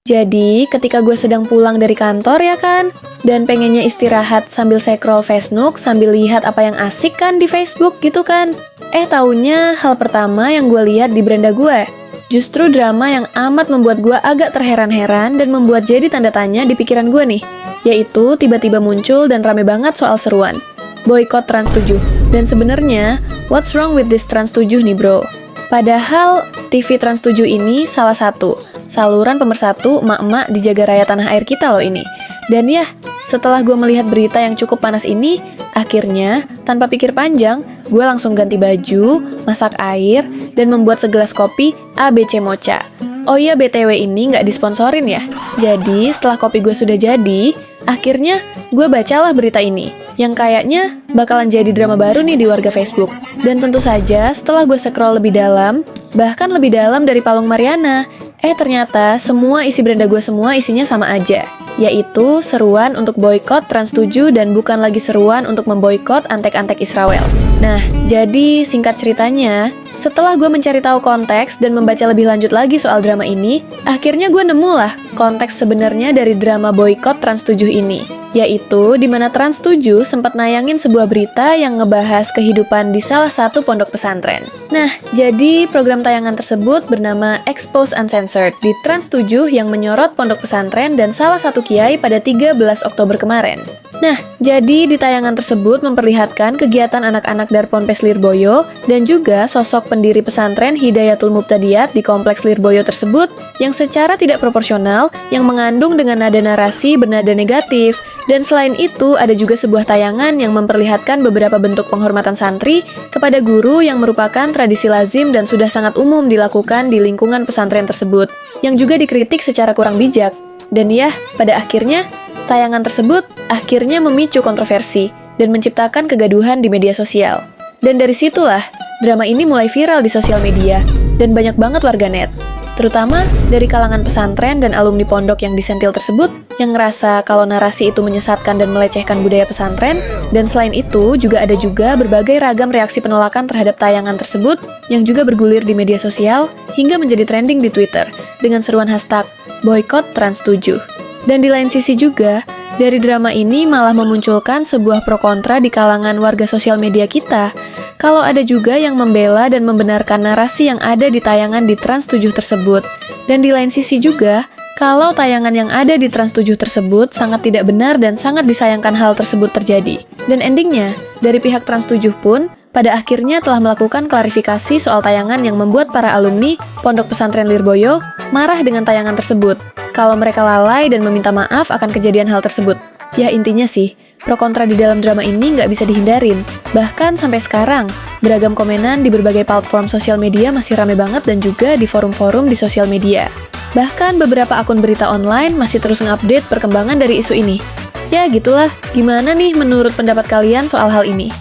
Jadi, ketika gue sedang pulang dari kantor ya kan, dan pengennya istirahat sambil scroll Facebook, sambil lihat apa yang asik kan di Facebook gitu kan. Taunya hal pertama yang gue lihat di beranda gue, justru drama yang amat membuat gue agak terheran-heran dan membuat jadi tanda tanya di pikiran gue nih. Yaitu tiba-tiba muncul dan rame banget soal seruan boykot Trans 7. Dan sebenarnya, what's wrong with this Trans 7 nih bro? Padahal TV Trans 7 ini salah satu saluran pemersatu emak-emak di jaga raya tanah air kita loh ini. Dan ya, setelah gue melihat berita yang cukup panas ini, akhirnya, tanpa pikir panjang, gue langsung ganti baju, masak air, dan membuat segelas kopi ABC Mocha. Oh iya, BTW ini nggak disponsorin ya. Jadi, setelah kopi gue sudah jadi, akhirnya gue bacalah berita ini, yang kayaknya bakalan jadi drama baru nih di warga Facebook. Dan tentu saja, setelah gue scroll lebih dalam, bahkan lebih dalam dari Palung Mariana, ternyata semua isi beranda gue semua isinya sama aja, yaitu seruan untuk boykot Trans 7 dan bukan lagi seruan untuk memboikot antek-antek Israel. Nah, jadi singkat ceritanya, setelah gue mencari tahu konteks dan membaca lebih lanjut lagi soal drama ini, akhirnya gue nemulah konteks sebenarnya dari drama boykot Trans 7 ini, yaitu di mana Trans 7 sempat nayangin sebuah berita yang ngebahas kehidupan di salah satu pondok pesantren. Nah, jadi program tayangan tersebut bernama Expose Uncensored di Trans 7 yang menyorot pondok pesantren dan salah satu kiai pada 13 Oktober kemarin. Nah, jadi di tayangan tersebut memperlihatkan kegiatan anak-anak dari Ponpes Lirboyo dan juga sosok pendiri pesantren Hidayatul Mubtadiat di Kompleks Lirboyo tersebut yang secara tidak proporsional yang mengandung dengan nada narasi bernada negatif. Dan selain itu, ada juga sebuah tayangan yang memperlihatkan beberapa bentuk penghormatan santri kepada guru yang merupakan tradisi lazim dan sudah sangat umum dilakukan di lingkungan pesantren tersebut, yang juga dikritik secara kurang bijak. Dan ya, pada akhirnya, tayangan tersebut akhirnya memicu kontroversi dan menciptakan kegaduhan di media sosial. Dan dari situlah, drama ini mulai viral di sosial media dan banyak banget warganet, terutama dari kalangan pesantren dan alumni pondok yang disentil tersebut yang ngerasa kalau narasi itu menyesatkan dan melecehkan budaya pesantren. Dan selain itu, juga ada berbagai ragam reaksi penolakan terhadap tayangan tersebut yang juga bergulir di media sosial hingga menjadi trending di Twitter dengan seruan hashtag boykot Trans 7. Dan di lain sisi juga, dari drama ini malah memunculkan sebuah pro kontra di kalangan warga sosial media kita, kalau ada juga yang membela dan membenarkan narasi yang ada di tayangan di Trans 7 tersebut. Dan di lain sisi juga, kalau tayangan yang ada di Trans 7 tersebut sangat tidak benar dan sangat disayangkan hal tersebut terjadi. Dan endingnya, dari pihak Trans 7 pun, pada akhirnya telah melakukan klarifikasi soal tayangan yang membuat para alumni Pondok Pesantren Lirboyo marah dengan tayangan tersebut, kalau mereka lalai dan meminta maaf akan kejadian hal tersebut. Ya intinya sih, pro kontra di dalam drama ini nggak bisa dihindarin. Bahkan sampai sekarang, beragam komenan di berbagai platform sosial media masih rame banget dan juga di forum-forum di sosial media. Bahkan beberapa akun berita online masih terus ngupdate perkembangan dari isu ini. Ya gitulah, gimana nih menurut pendapat kalian soal hal ini?